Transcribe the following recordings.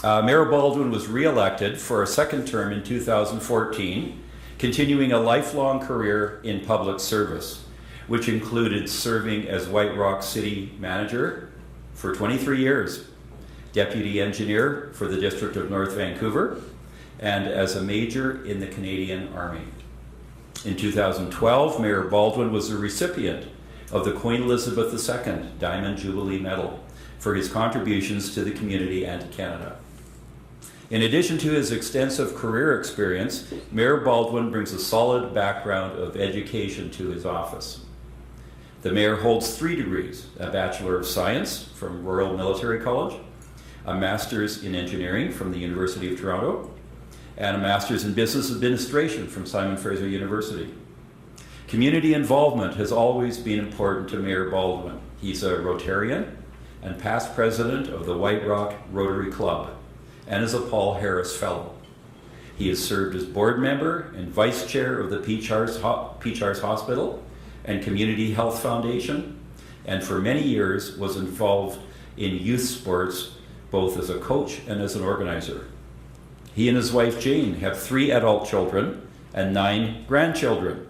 Mayor Baldwin was re-elected for a second term in 2014, continuing a lifelong career in public service, which included serving as White Rock City Manager for 23 years, Deputy Engineer for the District of North Vancouver, and as a Major in the Canadian Army. In 2012, Mayor Baldwin was the recipient of the Queen Elizabeth II Diamond Jubilee Medal for his contributions to the community and to Canada. In addition to his extensive career experience, Mayor Baldwin brings a solid background of education to his office. The mayor holds 3 degrees, a Bachelor of Science from Royal Military College, a Master's in Engineering from the University of Toronto, and a Master's in Business Administration from Simon Fraser University. Community involvement has always been important to Mayor Baldwin. He's a Rotarian and past president of the White Rock Rotary Club, and is a Paul Harris Fellow. He has served as board member and vice chair of the Peachars Hospital and Community Health Foundation, and for many years was involved in youth sports, both as a coach and as an organizer. He and his wife Jane have 3 adult children and 9 grandchildren,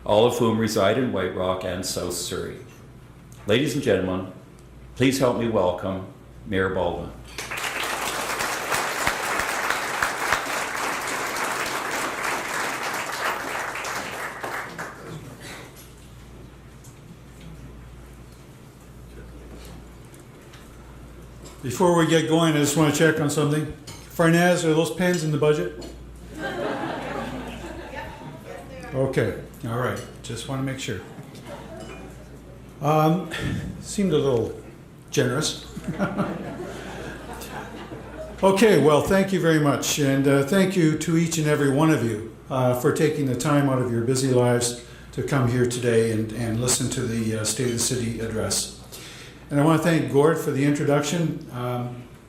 all of whom reside in White Rock and South Surrey. Ladies and gentlemen, please help me welcome Mayor Baldwin. Before we get going, I just want to check on something. Farnaz, are those pens in the budget? Okay, all right. Just want to make sure. Seemed a little generous. Okay, well, thank you very much. And thank you to each and every one of you for taking the time out of your busy lives to come here today and listen to the State of the City address. And I want to thank Gord for the introduction.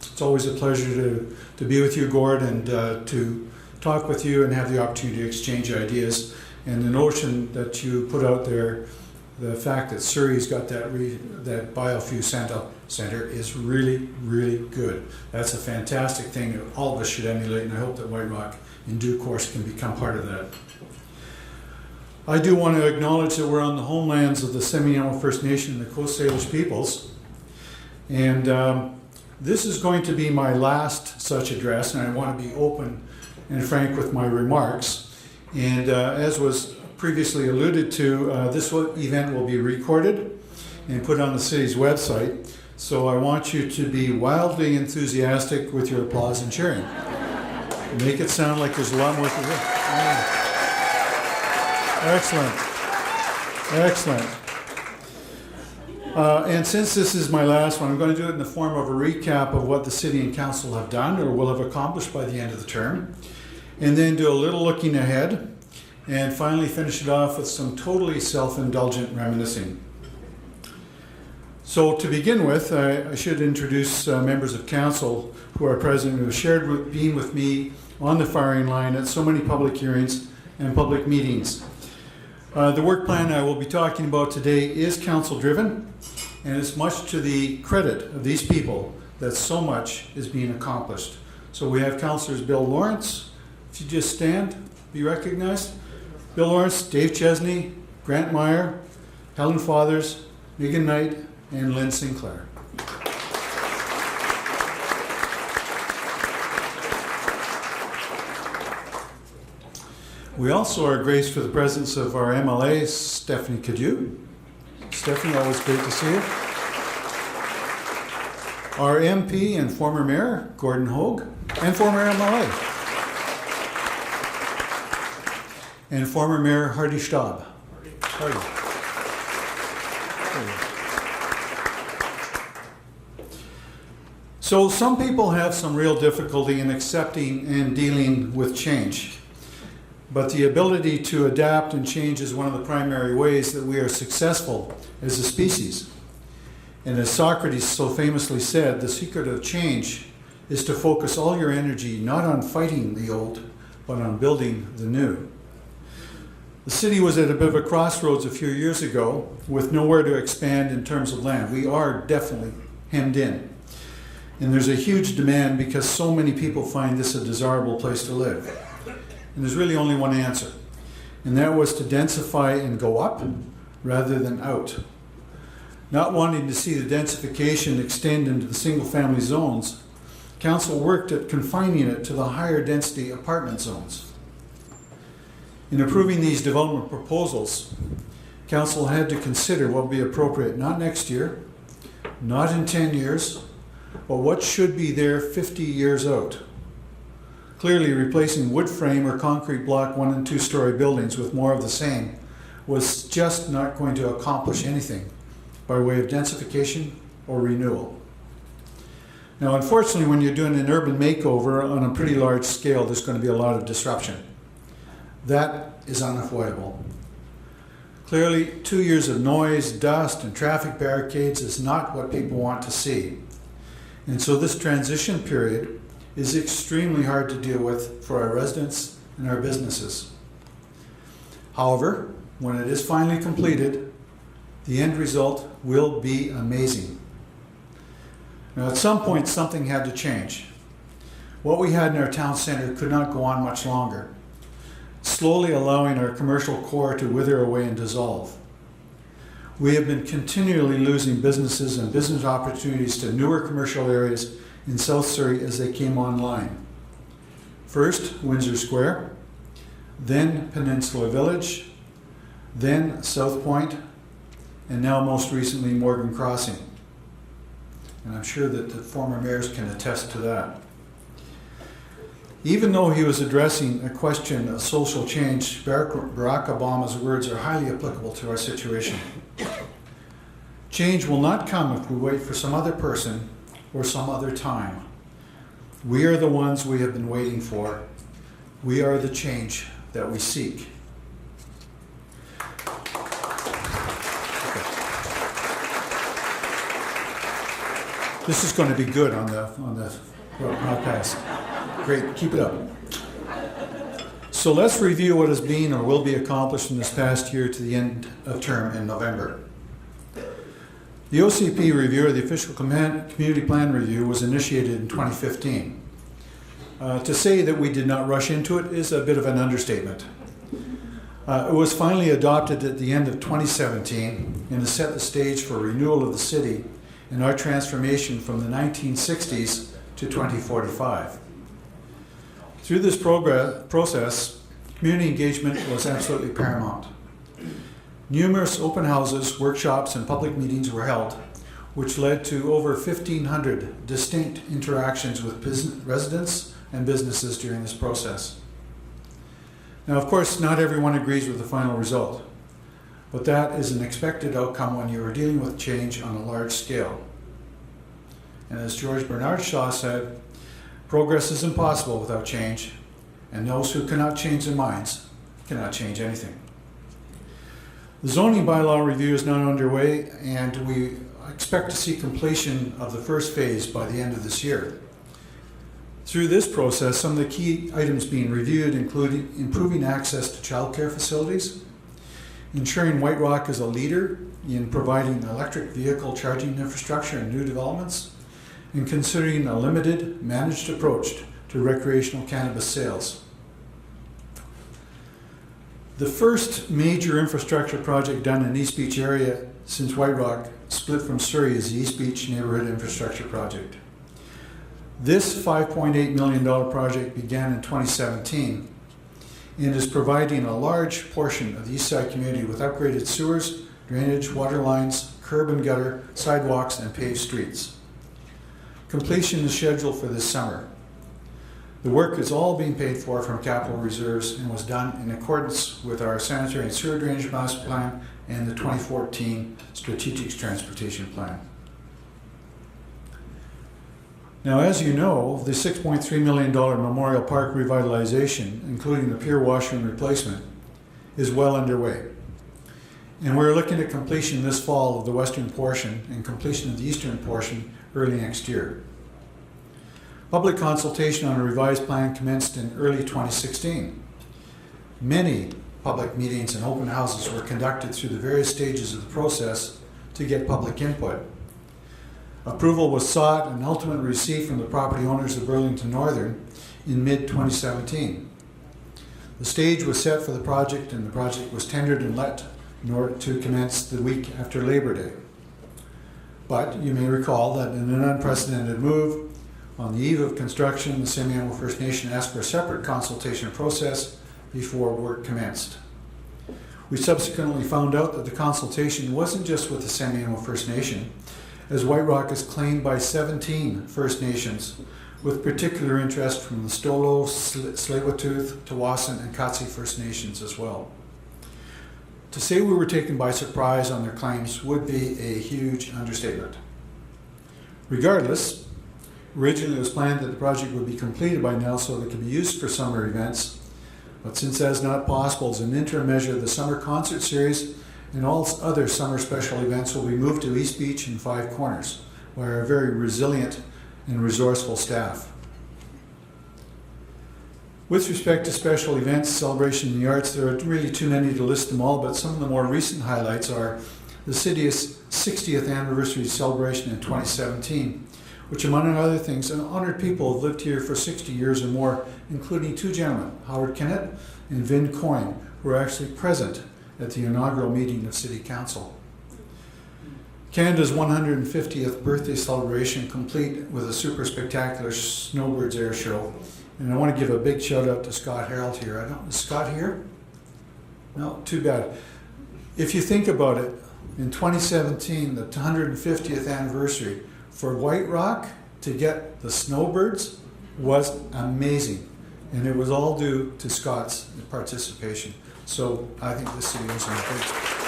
It's always a pleasure to be with you, Gord, and to talk with you and have the opportunity to exchange ideas. And the notion that you put out there, the fact that Surrey's got that biofuel center is really, really good. That's a fantastic thing that all of us should emulate, and I hope that White Rock in due course can become part of that. I do want to acknowledge that we're on the homelands of the Semiahmoo First Nation and the Coast Salish peoples. And this is going to be my last such address, and I want to be open and frank with my remarks. And as was previously alluded to, this event will be recorded and put on the city's website. So I want you to be wildly enthusiastic with your applause and cheering. Make it sound like there's a lot more to do. Excellent. Excellent. And since this is my last one, I'm going to do it in the form of a recap of what the City and Council have done or will have accomplished by the end of the term, and then do a little looking ahead, and finally finish it off with some totally self-indulgent reminiscing. So to begin with, I should introduce members of Council who are present, who have shared being with me on the firing line at so many public hearings and public meetings. The work plan I will be talking about today is council-driven, and it's much to the credit of these people that so much is being accomplished. So we have Councillors Bill Lawrence, if you just stand, be recognized. Bill Lawrence, Dave Chesney, Grant Meyer, Helen Fathers, Megan Knight, and Lynn Sinclair. We also are graced with the presence of our MLA, Stephanie Cadieux. Stephanie, always great to see you. Our MP and former Mayor, Gordon Hogue, and former MLA. And former Mayor Hardy Staub. Hardy. So some people have some real difficulty in accepting and dealing with change. But the ability to adapt and change is one of the primary ways that we are successful as a species. And as Socrates so famously said, the secret of change is to focus all your energy not on fighting the old, but on building the new. The city was at a bit of a crossroads a few years ago with nowhere to expand in terms of land. We are definitely hemmed in. And there's a huge demand because so many people find this a desirable place to live. And there's really only one answer, and that was to densify and go up rather than out. Not wanting to see the densification extend into the single-family zones, Council worked at confining it to the higher density apartment zones. In approving these development proposals, Council had to consider what would be appropriate not next year, not in 10 years, but what should be there 50 years out. Clearly, replacing wood frame or concrete block 1- and 2-story buildings with more of the same was just not going to accomplish anything by way of densification or renewal. Now, unfortunately, when you're doing an urban makeover on a pretty large scale, there's going to be a lot of disruption. That is unavoidable. Clearly, 2 years of noise, dust, and traffic barricades is not what people want to see. And so this transition period is extremely hard to deal with for our residents and our businesses. However, when it is finally completed, the end result will be amazing. Now, at some point, something had to change. What we had in our town center could not go on much longer, slowly allowing our commercial core to wither away and dissolve. We have been continually losing businesses and business opportunities to newer commercial areas in South Surrey as they came online. First, Windsor Square, then Peninsula Village, then South Point, and now most recently Morgan Crossing. And I'm sure that the former mayors can attest to that. Even though he was addressing a question of social change, Barack Obama's words are highly applicable to our situation. Change will not come if we wait for some other person or some other time. We are the ones we have been waiting for. We are the change that we seek. This is going to be good on the broadcast. Great, keep it up. So let's review what has been or will be accomplished in this past year to the end of term in November. The OCP review, or the Official Community Plan Review, was initiated in 2015. To say that we did not rush into it is a bit of an understatement. It was finally adopted at the end of 2017 and has set the stage for renewal of the city and our transformation from the 1960s to 2045. Through this process, community engagement was absolutely paramount. Numerous open houses, workshops, and public meetings were held, which led to over 1,500 distinct interactions with residents and businesses during this process. Now, of course, not everyone agrees with the final result, but that is an expected outcome when you are dealing with change on a large scale. And as George Bernard Shaw said, progress is impossible without change, and those who cannot change their minds cannot change anything. The zoning bylaw review is now underway, and we expect to see completion of the first phase by the end of this year. Through this process, some of the key items being reviewed include improving access to childcare facilities, ensuring White Rock is a leader in providing electric vehicle charging infrastructure in new developments, and considering a limited, managed approach to recreational cannabis sales. The first major infrastructure project done in East Beach area since White Rock split from Surrey is the East Beach Neighborhood Infrastructure Project. This $5.8 million project began in 2017 and is providing a large portion of the East Side community with upgraded sewers, drainage, water lines, curb and gutter, sidewalks, and paved streets. Completion is scheduled for this summer. The work is all being paid for from capital reserves and was done in accordance with our sanitary and sewer drainage master plan and the 2014 strategic transportation plan. Now, as you know, the $6.3 million Memorial Park revitalization, including the pier washroom replacement, is well underway. And we're looking at completion this fall of the western portion and completion of the eastern portion early next year. Public consultation on a revised plan commenced in early 2016. Many public meetings and open houses were conducted through the various stages of the process to get public input. Approval was sought and ultimately received from the property owners of Burlington Northern in mid-2017. The stage was set for the project, and the project was tendered and let in order to commence the week after Labor Day. But you may recall that in an unprecedented move, on the eve of construction, the Semiahmoo First Nation asked for a separate consultation process before work commenced. We subsequently found out that the consultation wasn't just with the Semiahmoo First Nation, as White Rock is claimed by 17 First Nations, with particular interest from the Stolo, Tsleil-Waututh, Tawasin, and Katsi First Nations as well. To say we were taken by surprise on their claims would be a huge understatement. Regardless, originally it was planned that the project would be completed by now so that it could be used for summer events, but since that is not possible, as an interim measure, the summer concert series and all other summer special events will be moved to East Beach and Five Corners, where a very resilient and resourceful staff. With respect to special events, celebration in the arts, there are really too many to list them all, but some of the more recent highlights are the city's 60th anniversary celebration in 2017, which among other things, honored people have lived here for 60 years or more, including two gentlemen, Howard Kennett and Vin Coyne, who were actually present at the inaugural meeting of City Council. Canada's 150th birthday celebration, complete with a super spectacular snowbirds air show. And I want to give a big shout out to Scott Harold here. Is Scott here? No, too bad. If you think about it, in 2017, the 150th anniversary, for White Rock to get the snowbirds was amazing. And it was all due to Scott's participation. So I think the city was in a great.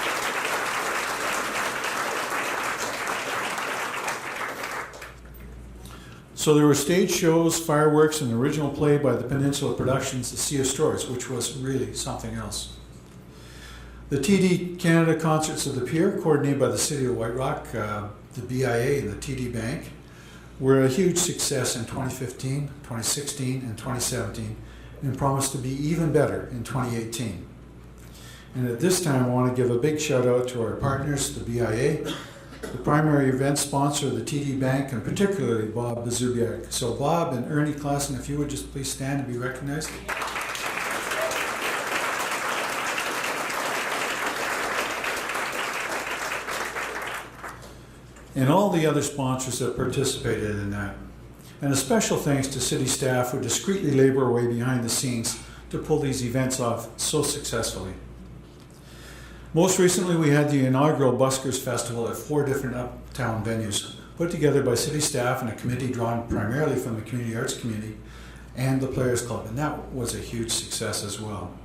So there were stage shows, fireworks, and an original play by the Peninsula Productions, The Sea of Stories, which was really something else. The TD Canada Concerts of the Pier, coordinated by the City of White Rock, the BIA, and the TD Bank, were a huge success in 2015, 2016, and 2017, and promised to be even better in 2018. And at this time, I want to give a big shout out to our partners, the BIA, the primary event sponsor, the TD Bank, and particularly Bob Bazubiak. So Bob and Ernie Klassen, if you would just please stand and be recognized. And all the other sponsors that participated in that. And a special thanks to city staff who discreetly labor away behind the scenes to pull these events off so successfully. Most recently, we had the inaugural Buskers Festival at 4 different uptown venues, put together by city staff and a committee drawn primarily from the community arts community and the Players Club, and that was a huge success as well.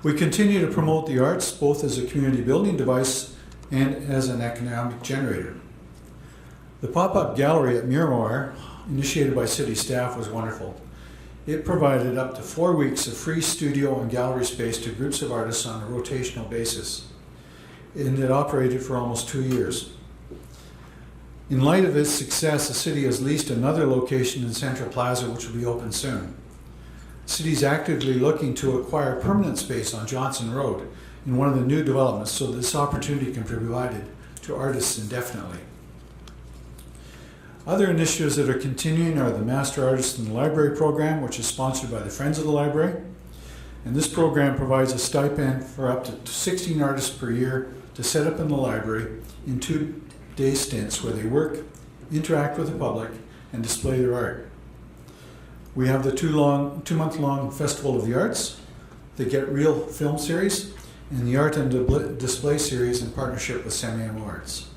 We continue to promote the arts both as a community building device and as an economic generator. The pop-up gallery at Miramar, initiated by city staff, was wonderful. It provided up to 4 weeks of free studio and gallery space to groups of artists on a rotational basis. And it operated for almost 2 years. In light of its success, the city has leased another location in Central Plaza, which will be open soon. The city is actively looking to acquire permanent space on Johnson Road in one of the new developments so that this opportunity can be provided to artists indefinitely. Other initiatives that are continuing are the Master Artist in the Library program, which is sponsored by the Friends of the Library. And this program provides a stipend for up to 16 artists per year to set up in the library in 2-day stints where they work, interact with the public, and display their art. We have the 2-month-long Festival of the Arts, the Get Real film series, and the Art and Display series in partnership with Semiahmoo Arts.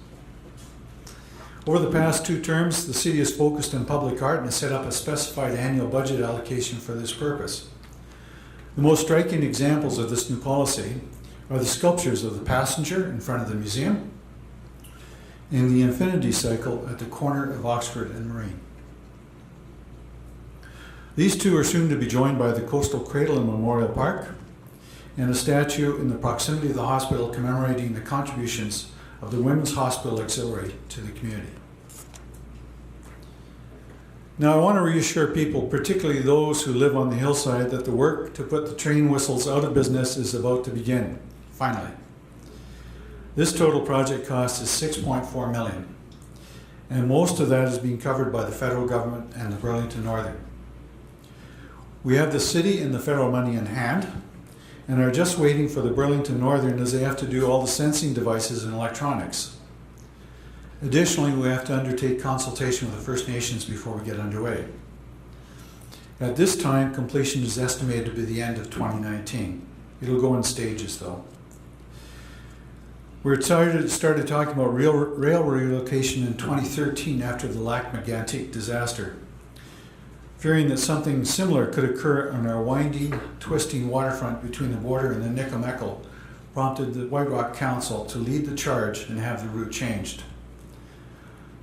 Over the past 2 terms, the city has focused on public art and has set up a specified annual budget allocation for this purpose. The most striking examples of this new policy are the sculptures of the Passenger in front of the museum and the Infinity Cycle at the corner of Oxford and Marine. These two are soon to be joined by the Coastal Cradle in Memorial Park and a statue in the proximity of the hospital commemorating the contributions of the Women's Hospital Auxiliary to the community. Now, I want to reassure people, particularly those who live on the hillside, that the work to put the train whistles out of business is about to begin, finally. This total project cost is $6.4 million. and most of that is being covered by the federal government and the Burlington Northern. We have the city and the federal money in hand and are just waiting for the Burlington Northern, as they have to do all the sensing devices and electronics. Additionally, we have to undertake consultation with the First Nations before we get underway. At this time, completion is estimated to be the end of 2019. It'll go in stages though. We started talking about rail relocation in 2013 after the Lac-Mégantic disaster, fearing that something similar could occur on our winding, twisting waterfront between the border and the Nikamekel, prompted the White Rock Council to lead the charge and have the route changed.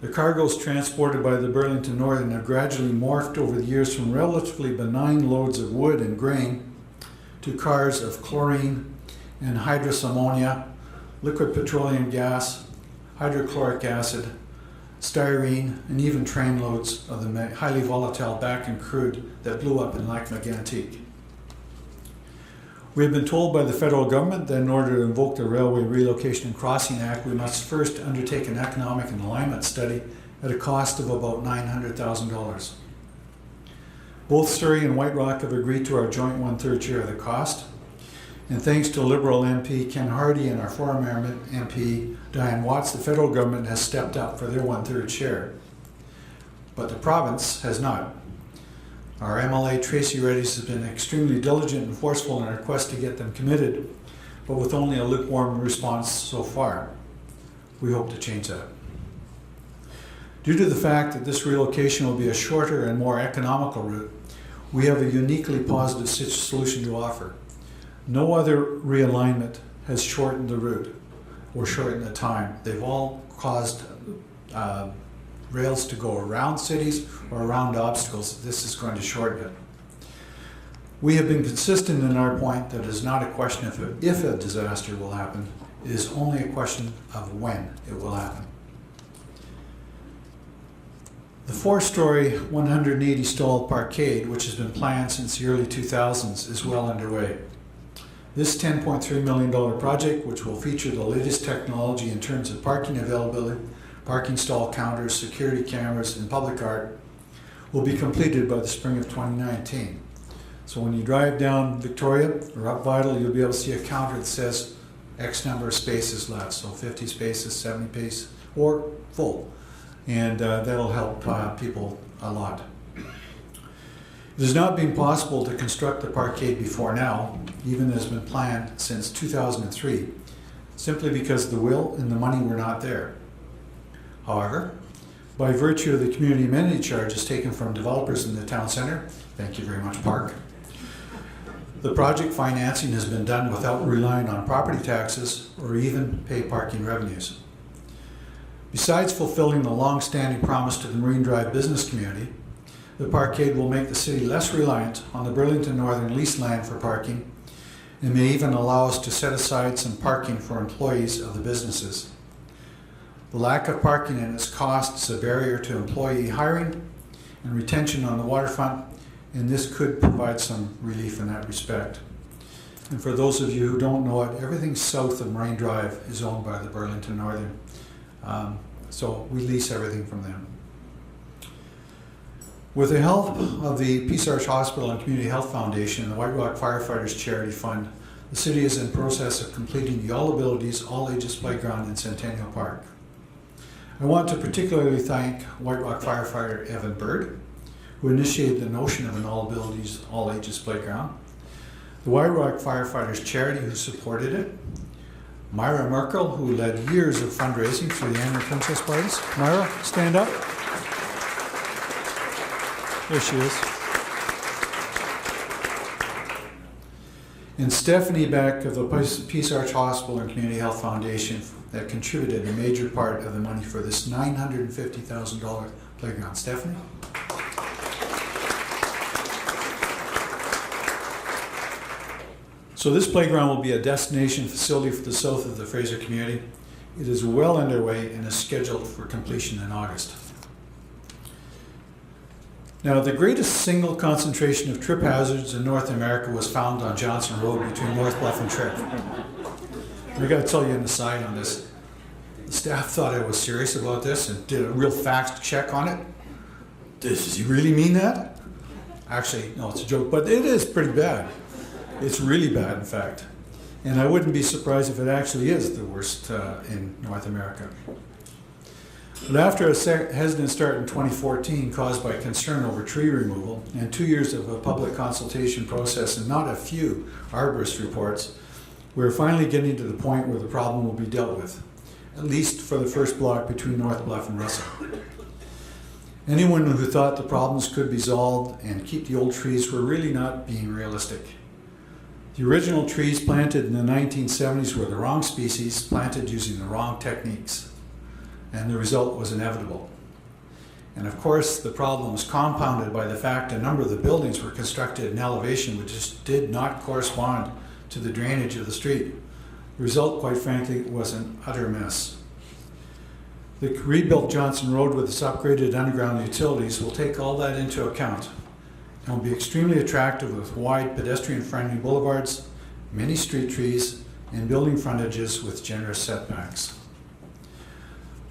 The cargoes transported by the Burlington Northern have gradually morphed over the years from relatively benign loads of wood and grain to cars of chlorine and hydrous ammonia, liquid petroleum gas, hydrochloric acid, styrene, and even train loads of the highly volatile Bakken crude that blew up in Lac-Mégantic. We have been told by the federal government that in order to invoke the Railway Relocation and Crossing Act, we must first undertake an economic and alignment study at a cost of about $900,000. Both Surrey and White Rock have agreed to our joint 1/3 share of the cost, and thanks to Liberal MP Ken Hardy and our former MP Diane Watts, the federal government has stepped up for their 1/3 share, but the province has not. Our MLA Tracy Reddy's has been extremely diligent and forceful in our quest to get them committed, but with only a lukewarm response so far. We hope to change that. Due to the fact that this relocation will be a shorter and more economical route, we have a uniquely positive solution to offer. No other realignment has shortened the route or shortened the time. They've all caused rails to go around cities or around obstacles. This is going to shorten it. We have been consistent in our point that it is not a question of if a disaster will happen, it is only a question of when it will happen. The 4-story, 180-stall parkade, which has been planned since the early 2000s, is well underway. This $10.3 million project, which will feature the latest technology in terms of parking availability, parking stall counters, security cameras, and public art, will be completed by the spring of 2019. So when you drive down Victoria or up Vital, you'll be able to see a counter that says X number of spaces left, so 50 spaces, 70 spaces, or full. And that'll help people a lot. It has not been possible to construct the parkade before now, even as been planned since 2003, simply because the will and the money were not there. However, by virtue of the community amenity charges taken from developers in the town center, thank you very much, Park, the project financing has been done without relying on property taxes or even pay parking revenues. Besides fulfilling the long-standing promise to the Marine Drive business community, the parkade will make the city less reliant on the Burlington Northern leased land for parking and may even allow us to set aside some parking for employees of the businesses. The lack of parking and its costs is a barrier to employee hiring and retention on the waterfront, and this could provide some relief in that respect. And for those of you who don't know it, everything south of Marine Drive is owned by the Burlington Northern. So we lease everything from them. With the help of the Peace Arch Hospital and Community Health Foundation and the White Rock Firefighters Charity Fund, the city is in process of completing the All Abilities, All Ages Playground in Centennial Park. I want to particularly thank White Rock firefighter Evan Bird, who initiated the notion of an All Abilities, All Ages Playground, the White Rock Firefighters Charity, who supported it, Myra Merkel, who led years of fundraising for the annual princess parties. Myra, stand up. There she is. And Stephanie Beck of the Peace Arch Hospital and Community Health Foundation that contributed a major part of the money for this $950,000 playground. Stephanie? So this playground will be a destination facility for the south of the Fraser community. It is well underway and is scheduled for completion in August. Now, the greatest single concentration of trip hazards in North America was found on Johnson Road between North Bluff and Trip. I got to tell you an aside on this. The staff thought I was serious about this and did a real fact check on it. Does he really mean that? Actually, no, it's a joke, but it is pretty bad. It's really bad, in fact. And I wouldn't be surprised if it actually is the worst in North America. But after a hesitant start in 2014 caused by concern over tree removal and 2 years of a public consultation process and not a few arborist reports, we're finally getting to the point where the problem will be dealt with, at least for the first block between North Bluff and Russell. Anyone who thought the problems could be solved and keep the old trees were really not being realistic. The original trees planted in the 1970s were the wrong species, planted using the wrong techniques, and the result was inevitable. And of course, the problem was compounded by the fact a number of the buildings were constructed in elevation which just did not correspond to the drainage of the street. The result, quite frankly, was an utter mess. The rebuilt Johnson Road with its upgraded underground utilities will take all that into account and will be extremely attractive with wide pedestrian-friendly boulevards, many street trees, and building frontages with generous setbacks.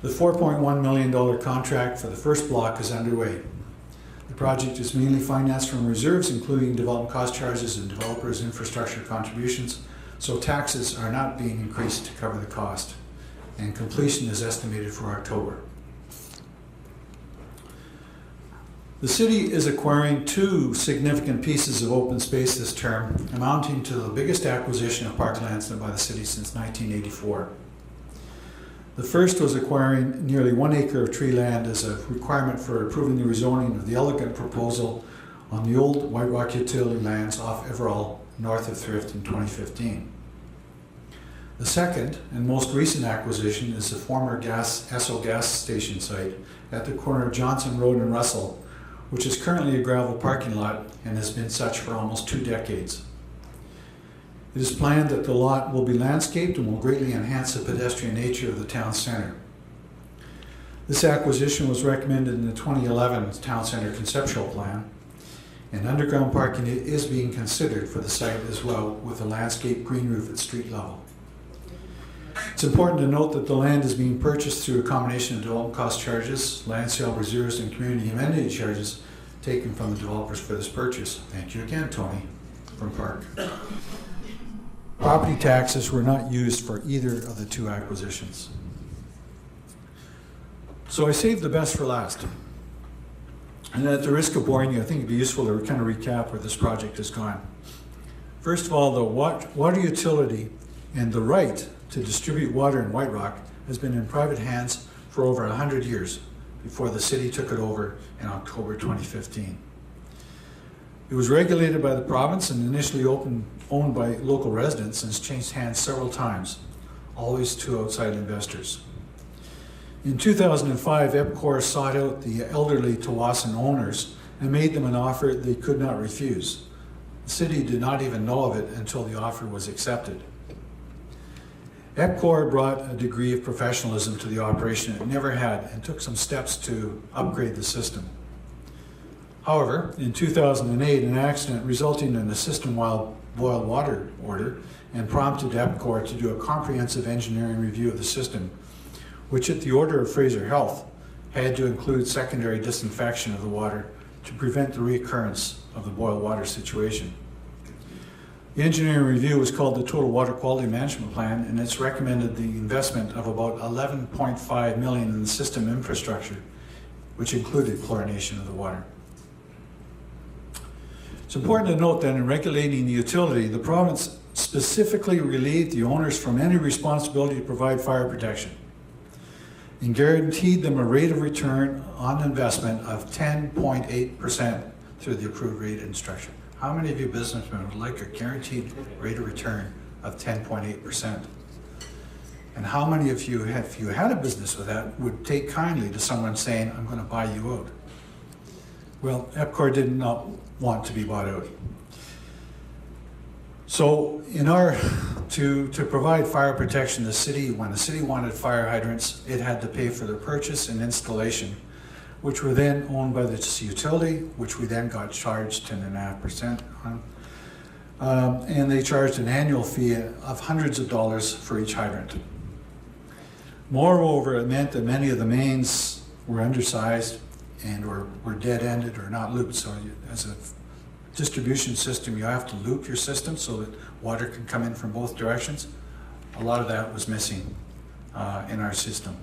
The $4.1 million contract for the first block is underway. The project is mainly financed from reserves, including development cost charges and developers' infrastructure contributions, so taxes are not being increased to cover the cost, and completion is estimated for October. The city is acquiring 2 significant pieces of open space this term, amounting to the biggest acquisition of parklands done by the city since 1984. The first was acquiring nearly 1 acre of tree land as a requirement for approving the rezoning of the elegant proposal on the old White Rock utility lands off Everall, north of Thrift in 2015. The second and most recent acquisition is the former Esso gas station site at the corner of Johnson Road and Russell, which is currently a gravel parking lot and has been such for almost 2 decades. It is planned that the lot will be landscaped and will greatly enhance the pedestrian nature of the town center. This acquisition was recommended in the 2011 town center conceptual plan, and underground parking is being considered for the site as well, with a landscape green roof at street level. It's important to note that the land is being purchased through a combination of development cost charges, land sale reserves, and community amenity charges taken from the developers for this purchase. Thank you again, Tony, from Park. Property taxes were not used for either of the 2 acquisitions. So I saved the best for last. And at the risk of boring you, I think it'd be useful to kind of recap where this project has gone. First of all, the water utility and the right to distribute water in White Rock has been in private hands for over 100 years before the city took it over in October 2015. It was regulated by the province and initially owned by local residents and has changed hands several times, always to outside investors. In 2005, EPCOR sought out the elderly Tawasin owners and made them an offer they could not refuse. The city did not even know of it until the offer was accepted. EPCOR brought a degree of professionalism to the operation it never had and took some steps to upgrade the system. However, in 2008, an accident resulting in a system-wide boil water order and prompted EPCOR to do a comprehensive engineering review of the system, which at the order of Fraser Health had to include secondary disinfection of the water to prevent the reoccurrence of the boil water situation. The engineering review was called the Total Water Quality Management Plan, and it's recommended the investment of about $11.5 million in the system infrastructure, which included chlorination of the water. It's important to note that in regulating the utility, the province specifically relieved the owners from any responsibility to provide fire protection and guaranteed them a rate of return on investment of 10.8% through the approved rate and structure. How many of you businessmen would like a guaranteed rate of return of 10.8%? And how many of you, if you had a business with that, would take kindly to someone saying, I'm going to buy you out? Well, EPCOR did not want to be bought out. So in order to provide fire protection, when the city wanted fire hydrants, it had to pay for their purchase and installation, which were then owned by the utility, which we then got charged 10.5% on. And they charged an annual fee of hundreds of dollars for each hydrant. Moreover, it meant that many of the mains were undersized and were dead-ended or not looped. So as a distribution system, you have to loop your system so that water can come in from both directions. A lot of that was missing in our system.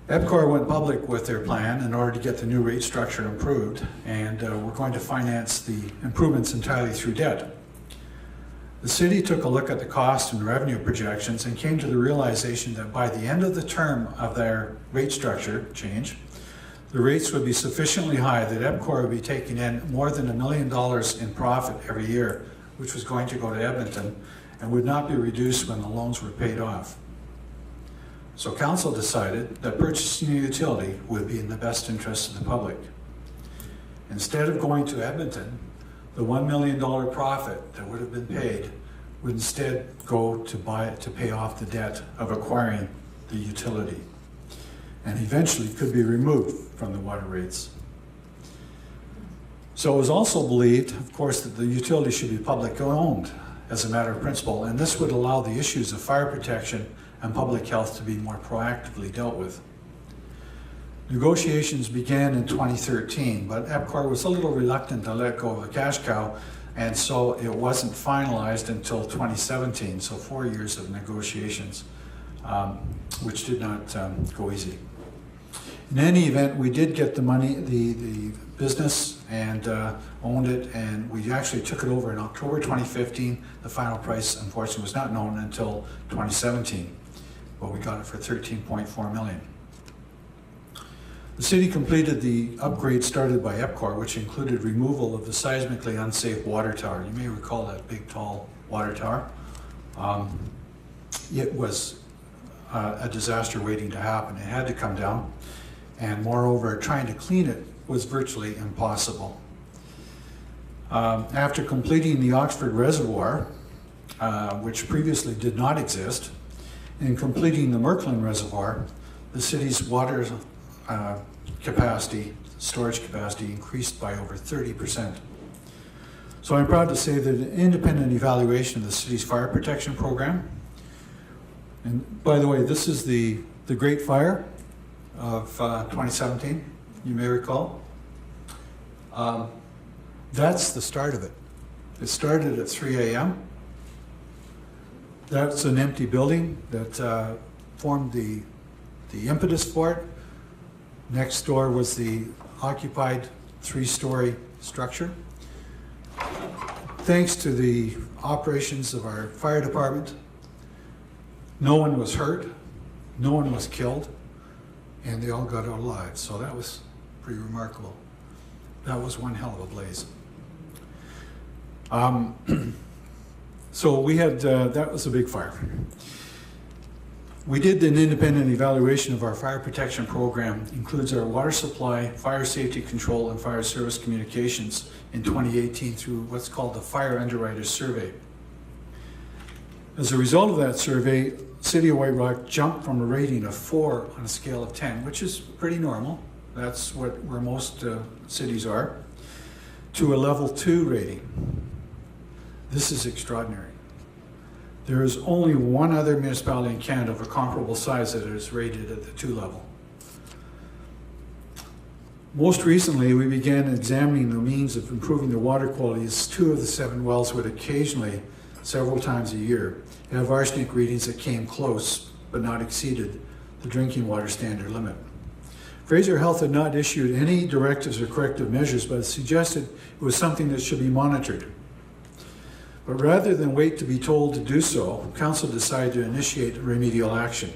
EPCOR went public with their plan in order to get the new rate structure improved, and we're going to finance the improvements entirely through debt. The city took a look at the cost and revenue projections and came to the realization that by the end of the term of their rate structure change, the rates would be sufficiently high that EPCOR would be taking in more than $1 million in profit every year, which was going to go to Edmonton and would not be reduced when the loans were paid off. So council decided that purchasing a utility would be in the best interest of the public. Instead of going to Edmonton, the $1 million profit that would have been paid would instead go to pay off the debt of acquiring the utility, and eventually could be removed from the water rates. So it was also believed, of course, that the utility should be public owned as a matter of principle, and this would allow the issues of fire protection and public health to be more proactively dealt with. Negotiations began in 2013, but EPCOR was a little reluctant to let go of the cash cow, and so it wasn't finalized until 2017, so 4 years of negotiations, which did not go easy. In any event, we did get the money, the business, and owned it, and we actually took it over in October 2015. The final price, unfortunately, was not known until 2017, but we got it for $13.4 million. The city completed the upgrade started by EPCOR, which included removal of the seismically unsafe water tower. You may recall that big, tall water tower. It was a disaster waiting to happen. It had to come down, and moreover, trying to clean it was virtually impossible. After completing the Oxford Reservoir, which previously did not exist, and completing the Merklyn Reservoir, the city's water storage capacity increased by over 30%. So I'm proud to say that an independent evaluation of the city's fire protection program, and by the way, this is the Great Fire of 2017, you may recall. That's the start of it. It started at 3 a.m. That's an empty building that formed the impetus for it. Next door was the occupied 3-story structure. Thanks to the operations of our fire department, no one was hurt, no one was killed, and they all got out alive. So that was pretty remarkable. That was one hell of a blaze. So we had, that was a big fire. We did an independent evaluation of our fire protection program, includes our water supply, fire safety control, and fire service communications in 2018 through what's called the Fire Underwriters Survey. As a result of that survey, City of White Rock jumped from a rating of 4 on a scale of 10, which is pretty normal. That's where most cities are, to a level 2 rating. This is extraordinary. There is only one other municipality in Canada of a comparable size that is rated at the 2 level. Most recently, we began examining the means of improving the water quality as 2 of the 7 wells would occasionally, several times a year, have arsenic readings that came close but not exceeded the drinking water standard limit. Fraser Health had not issued any directives or corrective measures, but suggested it was something that should be monitored. But rather than wait to be told to do so, Council decided to initiate remedial action.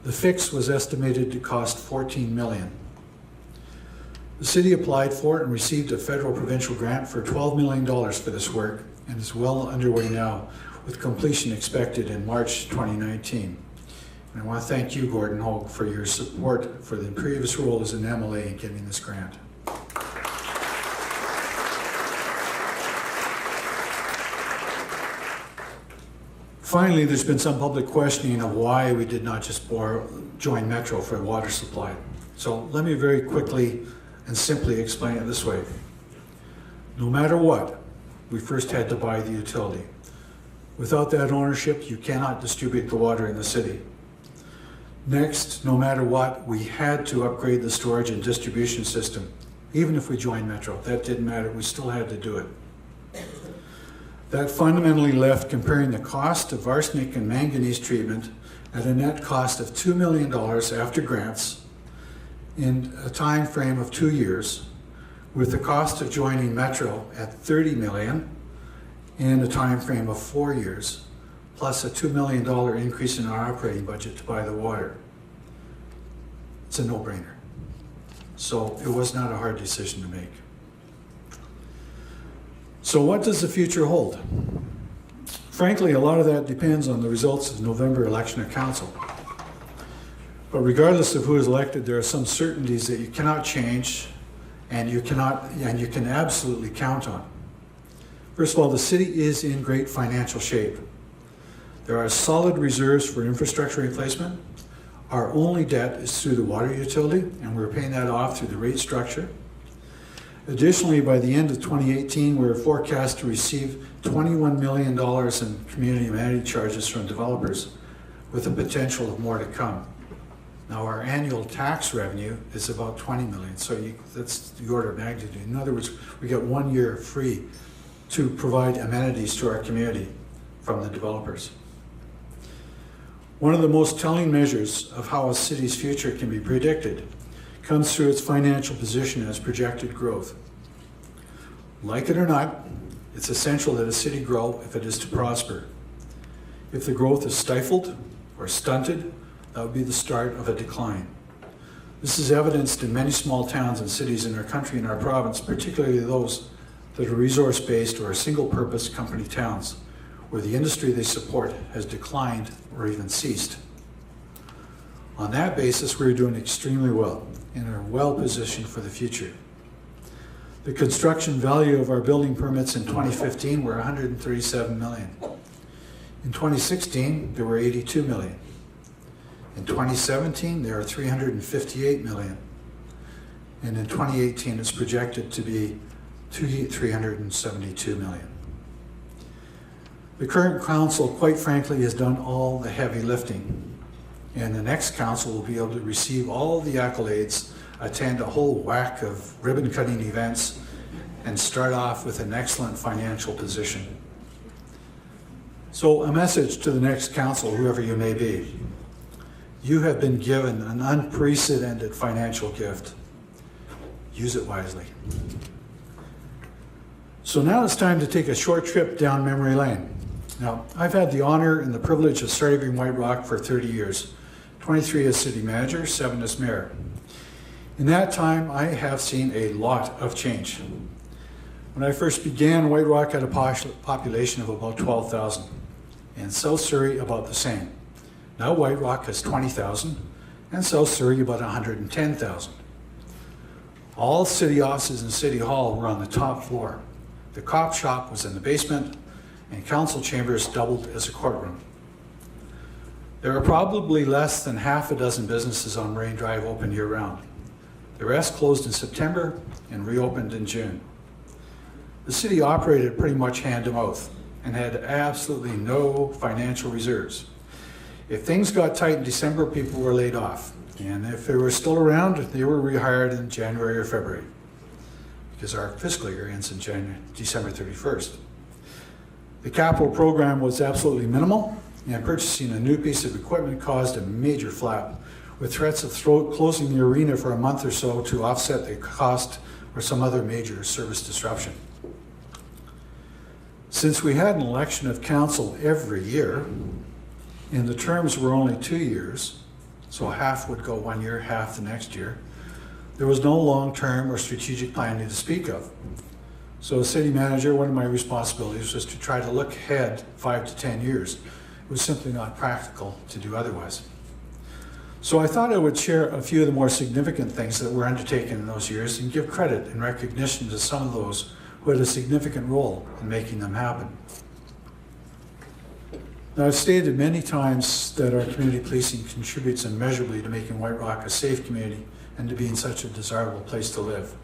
The fix was estimated to cost $14 million. The city applied for it and received a federal provincial grant for $12 million for this work, and is well underway now, with completion expected in March 2019. And I want to thank you, Gordon Hogue, for your support for the previous role as an MLA in getting this grant. Finally, there's been some public questioning of why we did not just join Metro for water supply. So let me very quickly and simply explain it this way. No matter what, we first had to buy the utility. Without that ownership, you cannot distribute the water in the city. Next, no matter what, we had to upgrade the storage and distribution system. Even if we joined Metro, that didn't matter, we still had to do it. That fundamentally left comparing the cost of arsenic and manganese treatment at a net cost of $2 million after grants in a time frame of 2 years, with the cost of joining Metro at $30 million in a time frame of 4 years, plus a $2 million increase in our operating budget to buy the water. It's a no-brainer. So it was not a hard decision to make. So what does the future hold? Frankly, a lot of that depends on the results of the November election of council. But regardless of who is elected, there are some certainties that you cannot change and you can absolutely count on. First of all, the city is in great financial shape. There are solid reserves for infrastructure replacement. Our only debt is through the water utility, and we're paying that off through the rate structure. Additionally, by the end of 2018, we're forecast to receive $21 million in community amenity charges from developers, with the potential of more to come. Now, our annual tax revenue is about $20 million, so that's the order of magnitude. In other words, we get 1 year free to provide amenities to our community from the developers. One of the most telling measures of how a city's future can be predicted comes through its financial position as projected growth. Like it or not, it's essential that a city grow if it is to prosper. If the growth is stifled or stunted, that would be the start of a decline. This is evidenced in many small towns and cities in our country and our province, particularly those that are resource-based or single-purpose company towns, where the industry they support has declined or even ceased. On that basis, we're doing extremely well and are well positioned for the future. The construction value of our building permits in 2015 were $137 million. In 2016, there were $82 million. In 2017, there are $358 million. And in 2018, it's projected to be $372 million. The current council, quite frankly, has done all the heavy lifting. And the next council will be able to receive all the accolades, attend a whole whack of ribbon-cutting events, and start off with an excellent financial position. So a message to the next council, whoever you may be. You have been given an unprecedented financial gift. Use it wisely. So now it's time to take a short trip down memory lane. Now, I've had the honor and the privilege of serving White Rock for 30 years, 23 as city manager, 7 as mayor. In that time, I have seen a lot of change. When I first began, White Rock had a population of about 12,000, and South Surrey about the same. Now White Rock has 20,000, and South Surrey about 110,000. All city offices and City Hall were on the top floor. The cop shop was in the basement, and council chambers doubled as a courtroom. There are probably less than half a dozen businesses on Marine Drive open year-round. The rest closed in September and reopened in June. The city operated pretty much hand-to-mouth and had absolutely no financial reserves. If things got tight in December, people were laid off. And if they were still around, they were rehired in January or February, because our fiscal year ends in December 31st. The capital program was absolutely minimal, and purchasing a new piece of equipment caused a major flap, with threats of closing the arena for a month or so to offset the cost or some other major service disruption. Since we had an election of council every year, and the terms were only 2 years, so half would go 1 year, half the next year, there was no long-term or strategic planning to speak of. So as city manager, one of my responsibilities was to try to look ahead 5 to 10 years. It was simply not practical to do otherwise. So I thought I would share a few of the more significant things that were undertaken in those years and give credit and recognition to some of those who had a significant role in making them happen. Now, I've stated many times that our community policing contributes immeasurably to making White Rock a safe community and to being such a desirable place to live.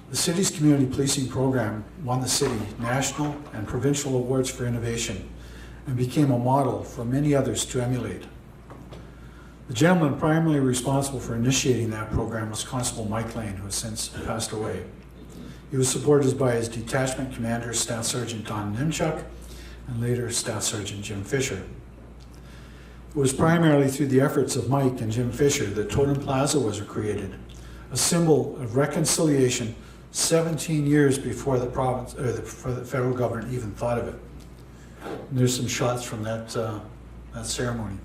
The city's community policing program won the city national and provincial awards for innovation and became a model for many others to emulate. The gentleman primarily responsible for initiating that program was Constable Mike Lane, who has since passed away. He was supported by his detachment commander, Staff Sergeant Don Nimchuk, and later Staff Sergeant Jim Fisher. It was primarily through the efforts of Mike and Jim Fisher that Totem Plaza was created, a symbol of reconciliation 17 years before the province or the federal government even thought of it. And there's some shots from that ceremony.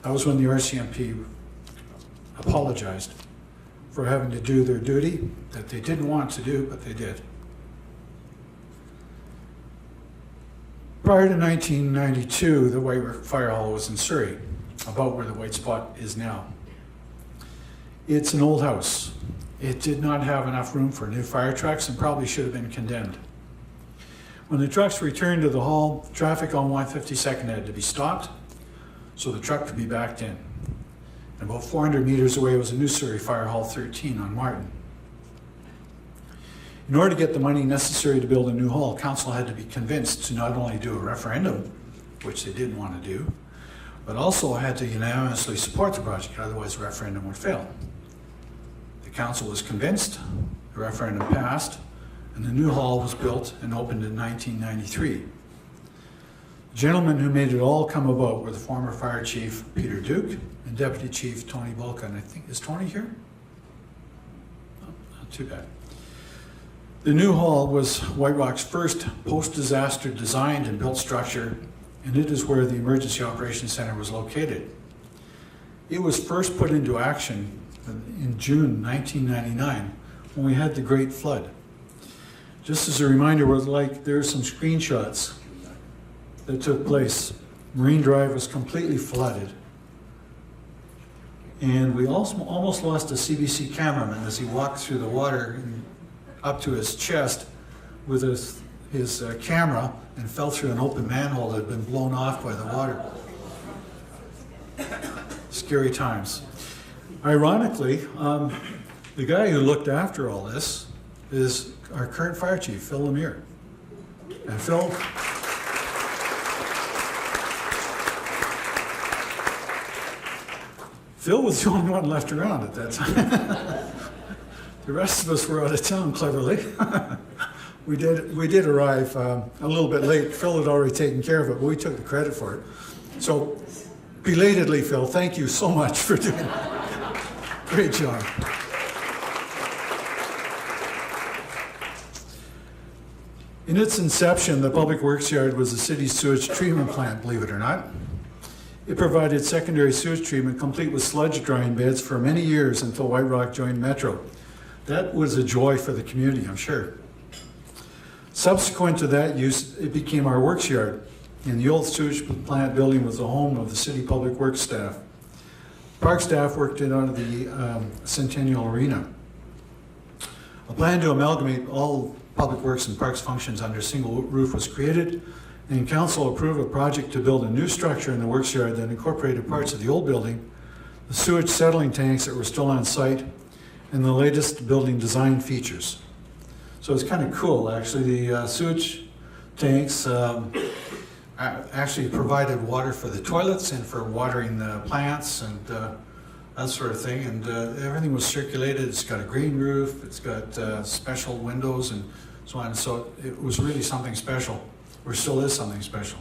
That was when the RCMP apologized for having to do their duty that they didn't want to do, but they did. Prior to 1992, the White Firehall was in Surrey, about where the white spot is now. It's an old house. It did not have enough room for new fire trucks and probably should have been condemned. When the trucks returned to the hall, traffic on 152nd had to be stopped so the truck could be backed in. And about 400 meters away was a new Surrey Fire Hall 13 on Martin. In order to get the money necessary to build a new hall, council had to be convinced to not only do a referendum, which they didn't want to do, but also had to unanimously support the project, otherwise the referendum would fail. The council was convinced, the referendum passed, and the new hall was built and opened in 1993. The gentlemen who made it all come about were the former fire chief, Peter Duke, and Deputy Chief Tony Bulka. And I think, is Tony here? Oh, not too bad. The new hall was White Rock's first post-disaster designed and built structure, and it is where the Emergency Operations Center was located. It was first put into action in June 1999 when we had the Great Flood. Just as a reminder, there's some screenshots that took place. Marine Drive was completely flooded. And we also almost lost a CBC cameraman as he walked through the water up to his chest with his camera and fell through an open manhole that had been blown off by the water. Scary times. Ironically, the guy who looked after all this is our current fire chief, Phil Lemire. And Phil was the only one left around at that time. The rest of us were out of town, cleverly. We did arrive a little bit late. Phil had already taken care of it, but we took the credit for it. So, belatedly, Phil, thank you so much for doing that. Great job. In its inception, the Public Works Yard was the city's sewage treatment plant, believe it or not. It provided secondary sewage treatment complete with sludge drying beds for many years until White Rock joined Metro. That was a joy for the community, I'm sure. Subsequent to that use, it became our works yard, and the old sewage plant building was the home of the city public works staff. Park staff worked it out of the Centennial Arena. A plan to amalgamate all public works and parks functions under a single roof was created, and council approved a project to build a new structure in the works yard that incorporated parts of the old building, the sewage settling tanks that were still on site, and the latest building design features. So it's kind of cool, actually. The sewage tanks actually provided water for the toilets and for watering the plants and that sort of thing. And everything was circulated. It's got a green roof. It's got special windows and so on. So it was really something special, or still is something special.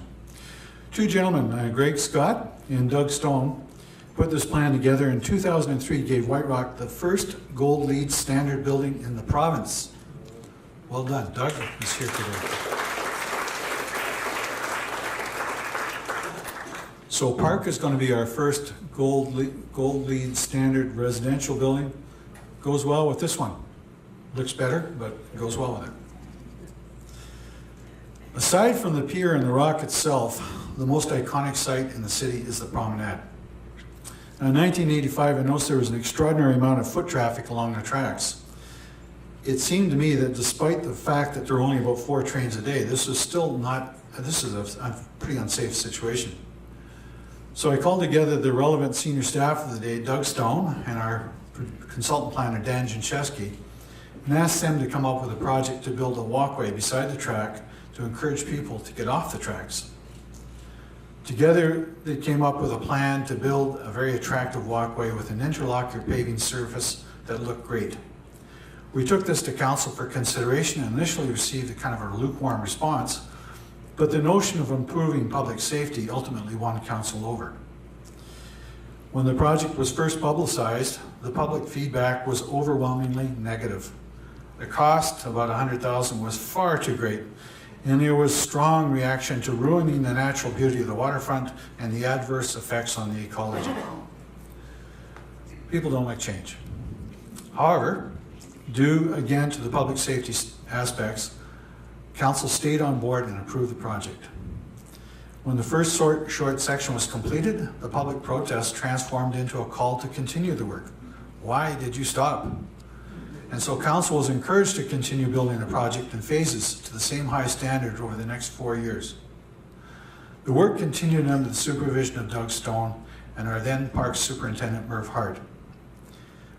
Two gentlemen, Greg Scott and Doug Stone, put this plan together in 2003, gave White Rock the first gold LEED standard building in the province. Well done. Doug is here today. So Park is going to be our first gold LEED standard residential building. Goes well with this one. Looks better, but it goes well with it. Aside from the pier and the rock itself, the most iconic site in the city is the promenade. Now, in 1985, I noticed there was an extraordinary amount of foot traffic along the tracks. It seemed to me that despite the fact that there are only about 4 trains a day, this is a pretty unsafe situation. So I called together the relevant senior staff of the day, Doug Stone, and our consultant planner, Dan Janczewski, and asked them to come up with a project to build a walkway beside the track to encourage people to get off the tracks. Together, they came up with a plan to build a very attractive walkway with an interlock paving surface that looked great. We took this to council for consideration and initially received a kind of a lukewarm response, but the notion of improving public safety ultimately won council over. When the project was first publicized, the public feedback was overwhelmingly negative. The cost, about $100,000, was far too great, and there was strong reaction to ruining the natural beauty of the waterfront and the adverse effects on the ecology. People don't like change. However, due again to the public safety aspects, council stayed on board and approved the project. When the first short section was completed, the public protest transformed into a call to continue the work. Why did you stop? And so council was encouraged to continue building the project in phases to the same high standard over the next 4 years. The work continued under the supervision of Doug Stone and our then Parks Superintendent Merv Hart.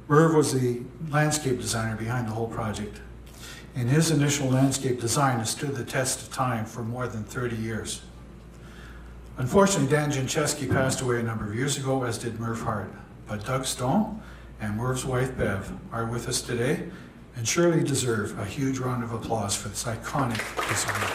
Merv was the landscape designer behind the whole project, and his initial landscape design has stood the test of time for more than 30 years. Unfortunately, Dan Jancheski passed away a number of years ago, as did Merv Hart, but Doug Stone and Merv's wife Bev are with us today and surely deserve a huge round of applause for this iconic piece of work.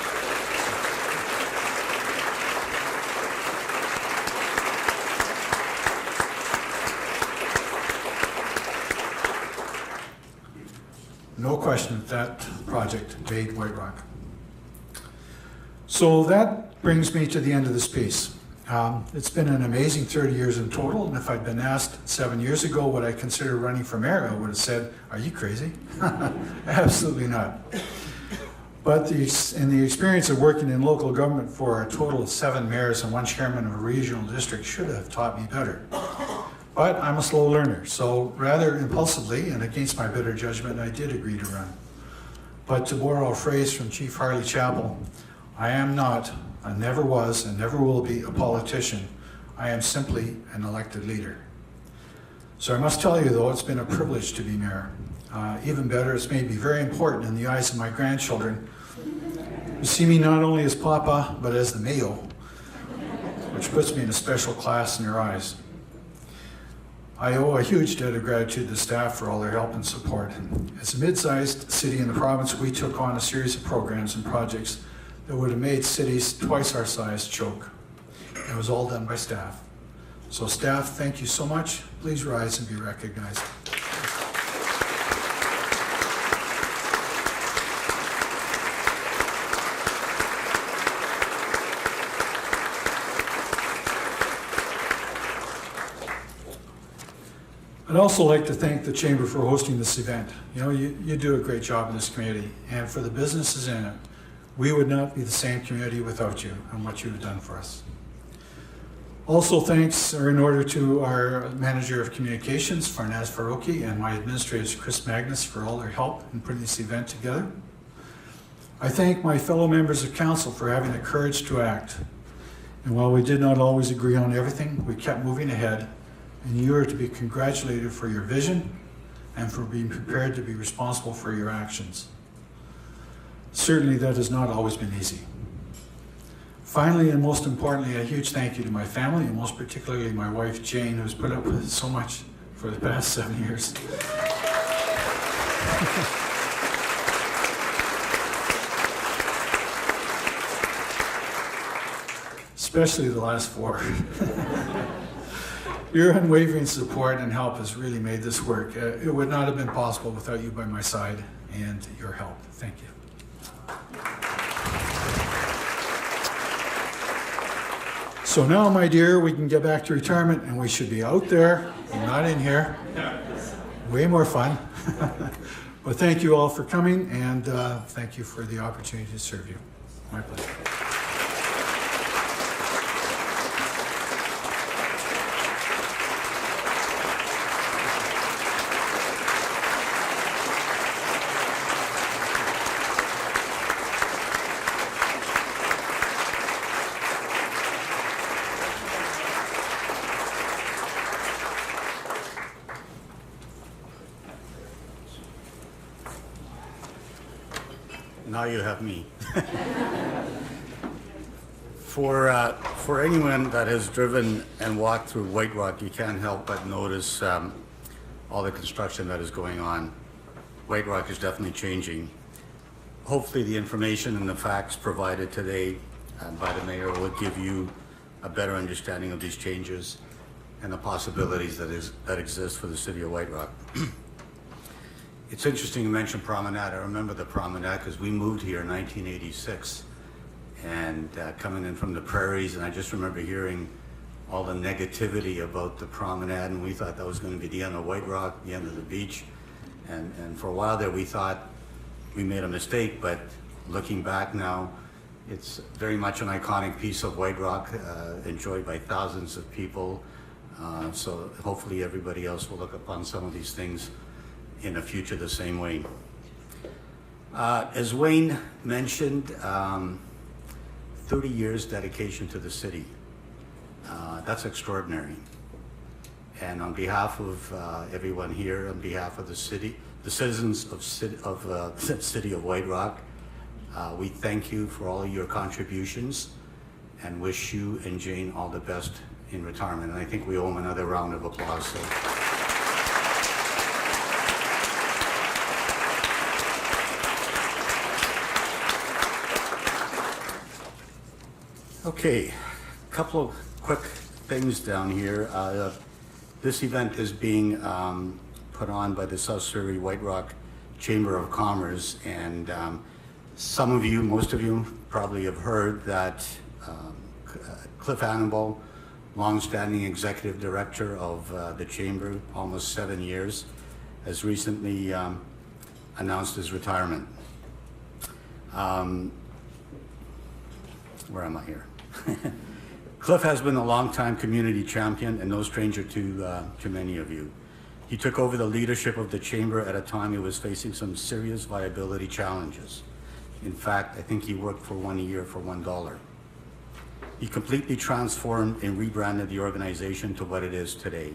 No question that project made White Rock. So that brings me to the end of this piece. It's been an amazing 30 years in total, and if I'd been asked 7 years ago what I consider running for mayor, I would have said, "Are you crazy?" Absolutely not. But in the experience of working in local government for a total of 7 mayors and 1 chairman of a regional district should have taught me better. But I'm a slow learner, so rather impulsively and against my better judgment, I did agree to run. But to borrow a phrase from Chief Harley Chappell, I am not, I never was, and never will be a politician. I am simply an elected leader. So I must tell you, though, it's been a privilege to be mayor. Even better, it's made me very important in the eyes of my grandchildren, who see me not only as Papa, but as the Mayo, which puts me in a special class in their eyes. I owe a huge debt of gratitude to the staff for all their help and support. As a mid-sized city in the province, we took on a series of programs and projects that would have made cities twice our size choke. It was all done by staff. So staff, thank you so much. Please rise and be recognized. I'd also like to thank the Chamber for hosting this event. You know, you do a great job in this community, and for the businesses in it, we would not be the same community without you and what you've done for us. Also, thanks are in order to our Manager of Communications, Farnaz Farouki, and my administrators, Chris Magnus, for all their help in putting this event together. I thank my fellow members of council for having the courage to act. And while we did not always agree on everything, we kept moving ahead, and you are to be congratulated for your vision and for being prepared to be responsible for your actions. Certainly that has not always been easy. Finally, and most importantly, a huge thank you to my family, and most particularly my wife, Jane, who's put up with so much for the past 7 years. Especially the last 4. Your unwavering support and help has really made this work. It would not have been possible without you by my side and your help. Thank you. So now, my dear, we can get back to retirement, and we should be out there, not in here. Way more fun. But thank you all for coming, and thank you for the opportunity to serve you. My pleasure. Now you have me. For anyone that has driven and walked through White Rock, you can't help but notice all the construction that is going on. White Rock is definitely changing. Hopefully the information and the facts provided today by the mayor will give you a better understanding of these changes and the possibilities that exist for the city of White Rock. It's interesting you mentioned Promenade. I remember the Promenade because we moved here in 1986 and coming in from the prairies, and I just remember hearing all the negativity about the Promenade, and we thought that was going to be the end of White Rock, the end of the beach. And for a while there we thought we made a mistake, but looking back now, it's very much an iconic piece of White Rock, enjoyed by thousands of people. So hopefully everybody else will look upon some of these things in the future the same way. As Wayne mentioned, 30 years dedication to the city. That's extraordinary. And on behalf of everyone here, on behalf of the city, the citizens of the city of White Rock, we thank you for all your contributions and wish you and Jane all the best in retirement. And I think we owe them another round of applause. So. Okay, a couple of quick things down here. This event is being put on by the South Surrey White Rock Chamber of Commerce, and some of you, most of you probably have heard that Cliff Annable, long-standing executive director of the Chamber, almost 7 years, has recently announced his retirement. Where am I here? Cliff has been a longtime community champion and no stranger to many of you. He took over the leadership of the Chamber at a time he was facing some serious viability challenges. In fact, I think he worked for 1 year for $1. He completely transformed and rebranded the organization to what it is today,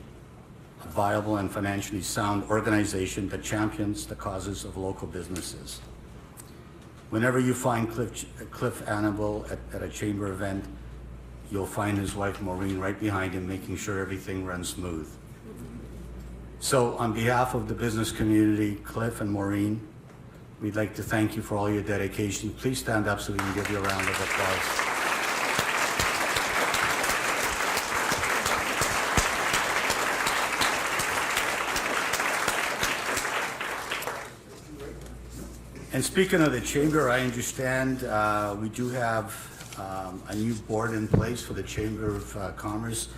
a viable and financially sound organization that champions the causes of local businesses. Whenever you find Cliff Annable at a Chamber event, you'll find his wife Maureen right behind him, making sure everything runs smooth. So on behalf of the business community, Cliff and Maureen, we'd like to thank you for all your dedication. Please stand up so we can give you a round of applause. And speaking of the Chamber, I understand we do have a new board in place for the Chamber of Commerce.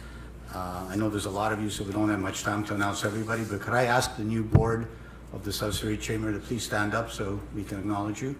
I know there's a lot of you, so we don't have much time to announce everybody, but could I ask the new board of the South Surrey Chamber to please stand up so we can acknowledge you?